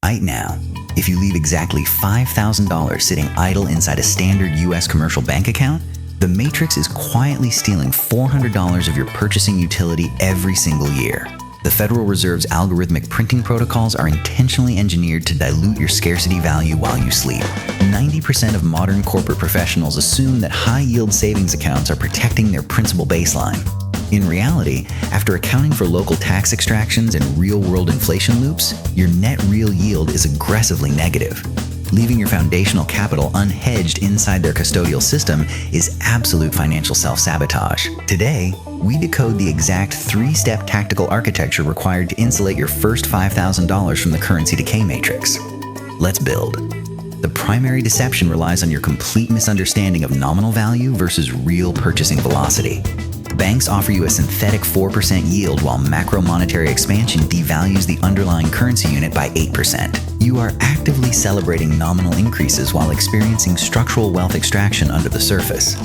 Right now, if you leave exactly $5,000 sitting idle inside a standard US commercial bank account, the Matrix is quietly stealing $400 of your purchasing utility every single year. The Federal Reserve's algorithmic printing protocols are intentionally engineered to dilute your scarcity value while you sleep. 90% of modern corporate professionals assume that high-yield savings accounts are protecting their principal baseline. In reality, after accounting for local tax extractions and real-world inflation loops, your net real yield is aggressively negative. Leaving your foundational capital unhedged inside their custodial system is absolute financial self-sabotage. Today, we decode the exact 3-step tactical architecture required to insulate your first $5,000 from the currency decay matrix. Let's build. The primary deception relies on your complete misunderstanding of nominal value versus real purchasing velocity. Banks offer you a synthetic 4% yield while macro monetary expansion devalues the underlying currency unit by 8%. You are actively celebrating nominal increases while experiencing structural wealth extraction under the surface.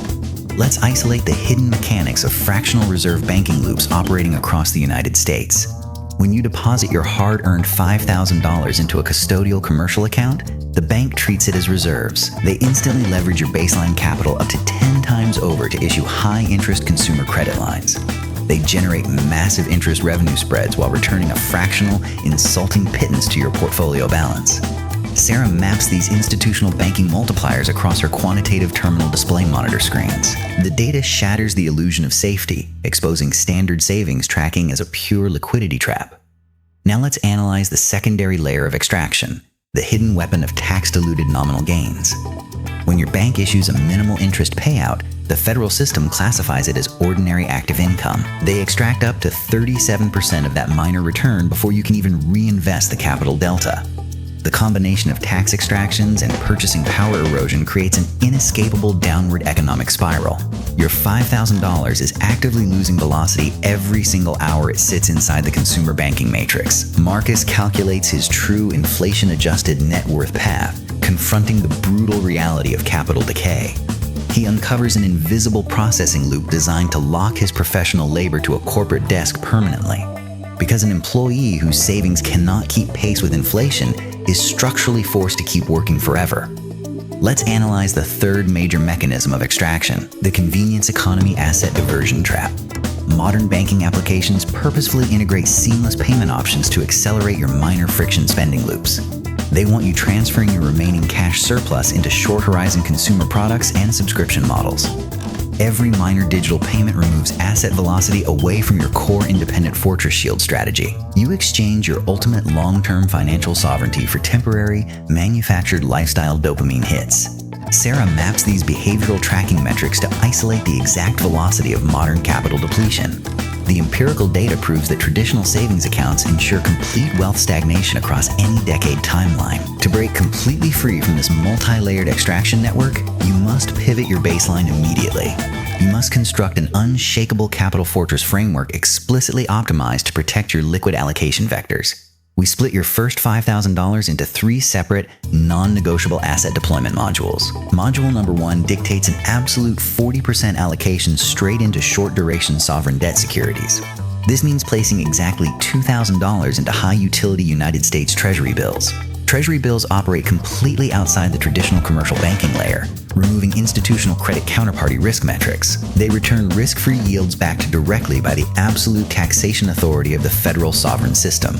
Let's isolate the hidden mechanics of fractional reserve banking loops operating across the United States. When you deposit your hard-earned $5,000 into a custodial commercial account, the bank treats it as reserves. They instantly leverage your baseline capital up to 10 times over to issue high-interest consumer credit lines. They generate massive interest revenue spreads while returning a fractional, insulting pittance to your portfolio balance. Sarah maps these institutional banking multipliers across her quantitative terminal display monitor screens. The data shatters the illusion of safety, exposing standard savings tracking as a pure liquidity trap. Now let's analyze the secondary layer of extraction, the hidden weapon of tax-diluted nominal gains. When your bank issues a minimal interest payout, the federal system classifies it as ordinary active income. They extract up to 37% of that minor return before you can even reinvest the capital delta. The combination of tax extractions and purchasing power erosion creates an inescapable downward economic spiral. Your $5,000 is actively losing velocity every single hour it sits inside the consumer banking matrix. Marcus calculates his true inflation-adjusted net worth path, confronting the brutal reality of capital decay. He uncovers an invisible processing loop designed to lock his professional labor to a corporate desk permanently. Because an employee whose savings cannot keep pace with inflation is structurally forced to keep working forever. Let's analyze the third major mechanism of extraction, the convenience economy asset diversion trap. Modern banking applications purposefully integrate seamless payment options to accelerate your minor friction spending loops. They want you transferring your remaining cash surplus into short-horizon consumer products and subscription models. Every minor digital payment removes asset velocity away from your core independent fortress shield strategy. You exchange your ultimate long-term financial sovereignty for temporary, manufactured lifestyle dopamine hits. Sarah maps these behavioral tracking metrics to isolate the exact velocity of modern capital depletion. The empirical data proves that traditional savings accounts ensure complete wealth stagnation across any decade timeline. To break completely free from this multi-layered extraction network, you must pivot your baseline immediately. You must construct an unshakable capital fortress framework explicitly optimized to protect your liquid allocation vectors. We split your first $5,000 into 3 separate, non-negotiable asset deployment modules. Module number 1 dictates an absolute 40% allocation straight into short-duration sovereign debt securities. This means placing exactly $2,000 into high-utility United States Treasury Bills. Treasury Bills operate completely outside the traditional commercial banking layer, removing institutional credit counterparty risk metrics. They return risk-free yields backed directly by the absolute taxation authority of the federal sovereign system.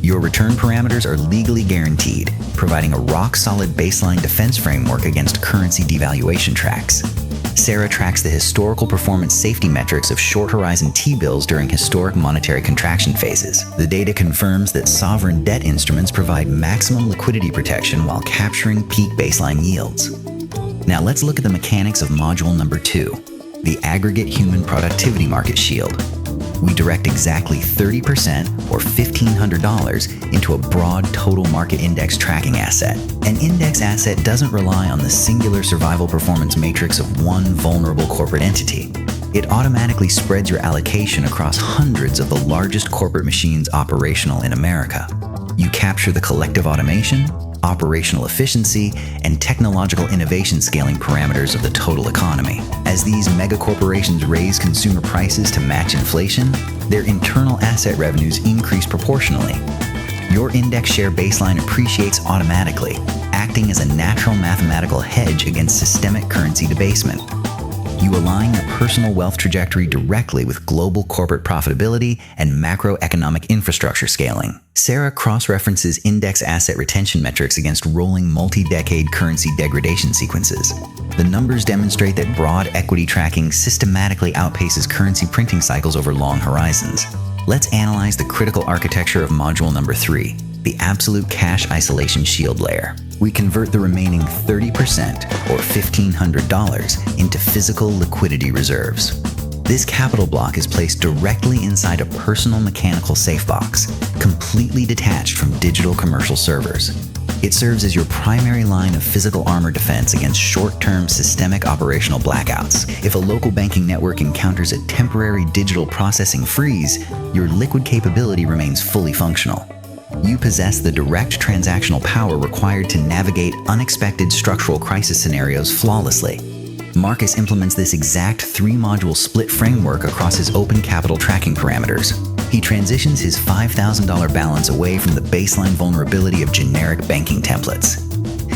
Your return parameters are legally guaranteed, providing a rock-solid baseline defense framework against currency devaluation tracks. Sarah tracks the historical performance safety metrics of short-horizon T-bills during historic monetary contraction phases. The data confirms that sovereign debt instruments provide maximum liquidity protection while capturing peak baseline yields. Now let's look at the mechanics of module number 2, the aggregate human productivity market shield. We direct exactly 30% or $1,500 into a broad total market index tracking asset. An index asset doesn't rely on the singular survival performance matrix of one vulnerable corporate entity. It automatically spreads your allocation across hundreds of the largest corporate machines operational in America. You capture the collective automation, operational efficiency, and technological innovation scaling parameters of the total economy. As these megacorporations raise consumer prices to match inflation, their internal asset revenues increase proportionally. Your index share baseline appreciates automatically, acting as a natural mathematical hedge against systemic currency debasement. You align your personal wealth trajectory directly with global corporate profitability and macroeconomic infrastructure scaling. Sarah cross-references index asset retention metrics against rolling multi-decade currency degradation sequences. The numbers demonstrate that broad equity tracking systematically outpaces currency printing cycles over long horizons. Let's analyze the critical architecture of module number 3, the absolute cash isolation shield layer. We convert the remaining 30%, or $1,500, into physical liquidity reserves. This capital block is placed directly inside a personal mechanical safe box, completely detached from digital commercial servers. It serves as your primary line of physical armor defense against short-term systemic operational blackouts. If a local banking network encounters a temporary digital processing freeze, your liquid capability remains fully functional. You possess the direct transactional power required to navigate unexpected structural crisis scenarios flawlessly. Marcus implements this exact 3-module split framework across his open capital tracking parameters. He transitions his $5,000 balance away from the baseline vulnerability of generic banking templates.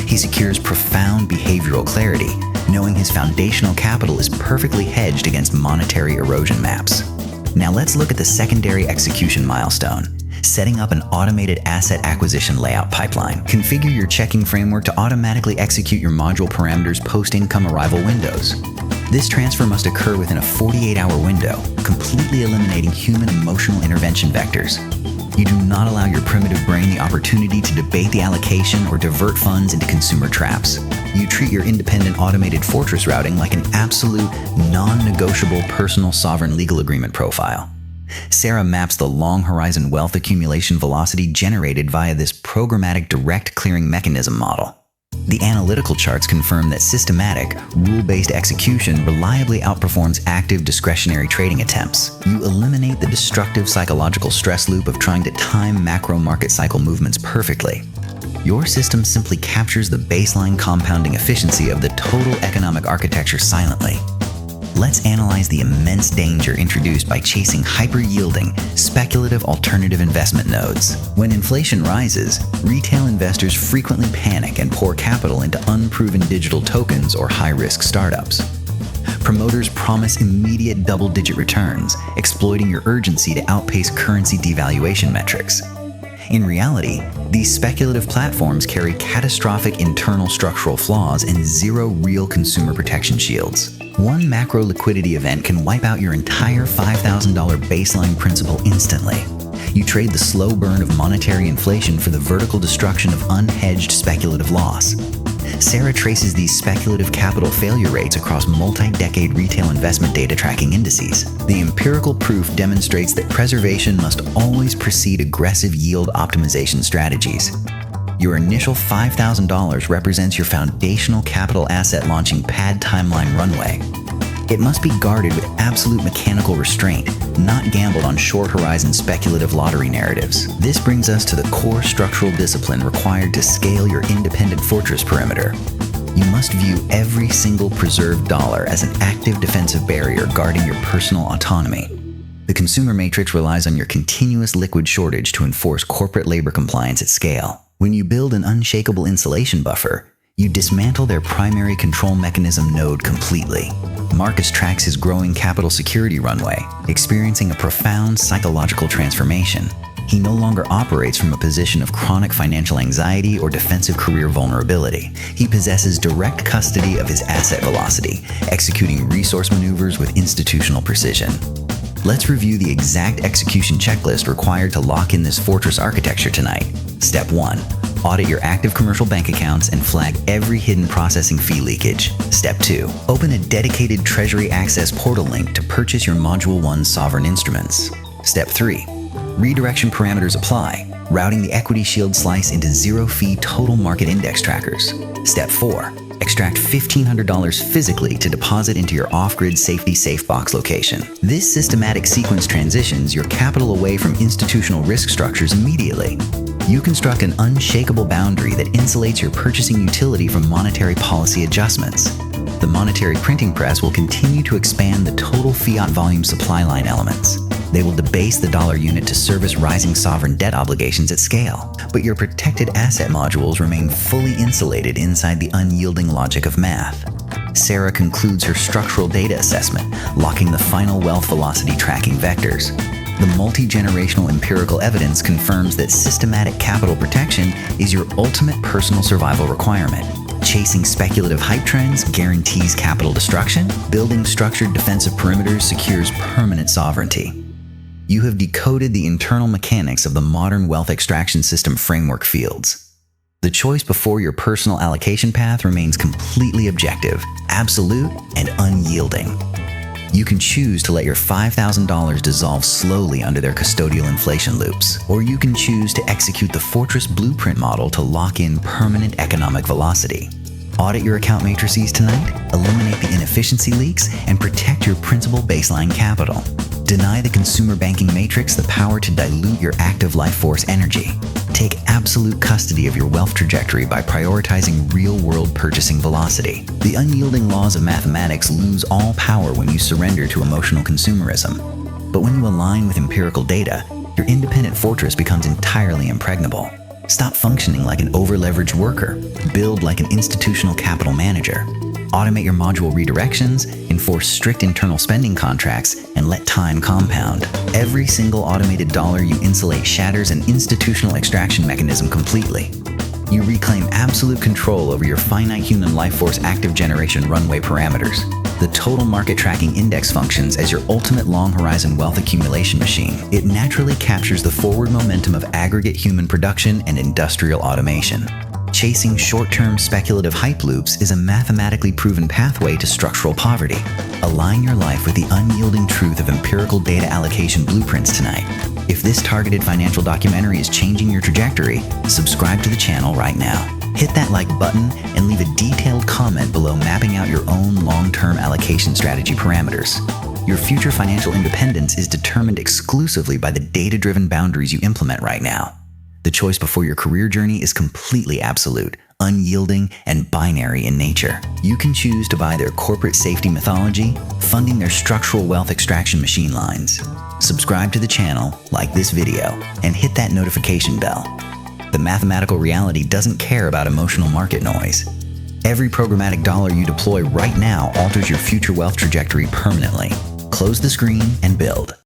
He secures profound behavioral clarity, knowing his foundational capital is perfectly hedged against monetary erosion maps. Now let's look at the secondary execution milestone, setting up an automated asset acquisition layout pipeline. Configure your checking framework to automatically execute your module parameters post-income arrival windows. This transfer must occur within a 48-hour window, completely eliminating human emotional intervention vectors. You do not allow your primitive brain the opportunity to debate the allocation or divert funds into consumer traps. You treat your independent automated fortress routing like an absolute, non-negotiable personal sovereign legal agreement profile. Sarah maps the long-horizon wealth accumulation velocity generated via this programmatic direct clearing mechanism model. The analytical charts confirm that systematic, rule-based execution reliably outperforms active discretionary trading attempts. You eliminate the destructive psychological stress loop of trying to time macro market cycle movements perfectly. Your system simply captures the baseline compounding efficiency of the total economic architecture silently. Let's analyze the immense danger introduced by chasing hyper-yielding, speculative alternative investment nodes. When inflation rises, retail investors frequently panic and pour capital into unproven digital tokens or high-risk startups. Promoters promise immediate double-digit returns, exploiting your urgency to outpace currency devaluation metrics. In reality, these speculative platforms carry catastrophic internal structural flaws and zero real consumer protection shields. One macro liquidity event can wipe out your entire $5,000 baseline principal instantly. You trade the slow burn of monetary inflation for the vertical destruction of unhedged speculative loss. Sarah traces these speculative capital failure rates across multi-decade retail investment data tracking indices. The empirical proof demonstrates that preservation must always precede aggressive yield optimization strategies. Your initial $5,000 represents your foundational capital asset launching pad timeline runway. It must be guarded with absolute mechanical restraint, not gambled on short-horizon speculative lottery narratives. This brings us to the core structural discipline required to scale your independent fortress perimeter. You must view every single preserved dollar as an active defensive barrier guarding your personal autonomy. The consumer matrix relies on your continuous liquid shortage to enforce corporate labor compliance at scale. When you build an unshakable insulation buffer, you dismantle their primary control mechanism node completely. Marcus tracks his growing capital security runway, experiencing a profound psychological transformation. He no longer operates from a position of chronic financial anxiety or defensive career vulnerability. He possesses direct custody of his asset velocity, executing resource maneuvers with institutional precision. Let's review the exact execution checklist required to lock in this fortress architecture tonight. Step 1. Audit your active commercial bank accounts and flag every hidden processing fee leakage. Step 2. Open a dedicated Treasury Access portal link to purchase your Module 1 sovereign instruments. Step 3. Redirection parameters apply, routing the equity shield slice into zero-fee total market index trackers. Step 4. Extract $1,500 physically to deposit into your off-grid safety safe box location. This systematic sequence transitions your capital away from institutional risk structures immediately. You construct an unshakable boundary that insulates your purchasing utility from monetary policy adjustments. The monetary printing press will continue to expand the total fiat volume supply line elements. They will debase the dollar unit to service rising sovereign debt obligations at scale, but your protected asset modules remain fully insulated inside the unyielding logic of math. Sarah concludes her structural data assessment, locking the final wealth velocity tracking vectors. The multi-generational empirical evidence confirms that systematic capital protection is your ultimate personal survival requirement. Chasing speculative hype trends guarantees capital destruction. Building structured defensive perimeters secures permanent sovereignty. You have decoded the internal mechanics of the modern wealth extraction system framework fields. The choice before your personal allocation path remains completely objective, absolute, and unyielding. You can choose to let your $5,000 dissolve slowly under their custodial inflation loops, or you can choose to execute the Fortress Blueprint model to lock in permanent economic velocity. Audit your account matrices tonight, eliminate the inefficiency leaks, and protect your principal baseline capital. Deny the consumer banking matrix the power to dilute your active life force energy. Take absolute custody of your wealth trajectory by prioritizing real-world purchasing velocity. The unyielding laws of mathematics lose all power when you surrender to emotional consumerism. But when you align with empirical data, your independent fortress becomes entirely impregnable. Stop functioning like an over-leveraged worker. Build like an institutional capital manager. Automate your module redirections, enforce strict internal spending contracts, and let time compound. Every single automated dollar you insulate shatters an institutional extraction mechanism completely. You reclaim absolute control over your finite human life force active generation runway parameters. The total market tracking index functions as your ultimate long horizon wealth accumulation machine. It naturally captures the forward momentum of aggregate human production and industrial automation. Chasing short-term speculative hype loops is a mathematically proven pathway to structural poverty. Align your life with the unyielding truth of empirical data allocation blueprints tonight. If this targeted financial documentary is changing your trajectory, subscribe to the channel right now. Hit that like button and leave a detailed comment below mapping out your own long-term allocation strategy parameters. Your future financial independence is determined exclusively by the data-driven boundaries you implement right now. The choice before your career journey is completely absolute, unyielding, and binary in nature. You can choose to buy their corporate safety mythology, funding their structural wealth extraction machine lines. Subscribe to the channel, like this video, and hit that notification bell. The mathematical reality doesn't care about emotional market noise. Every programmatic dollar you deploy right now alters your future wealth trajectory permanently. Close the screen and build.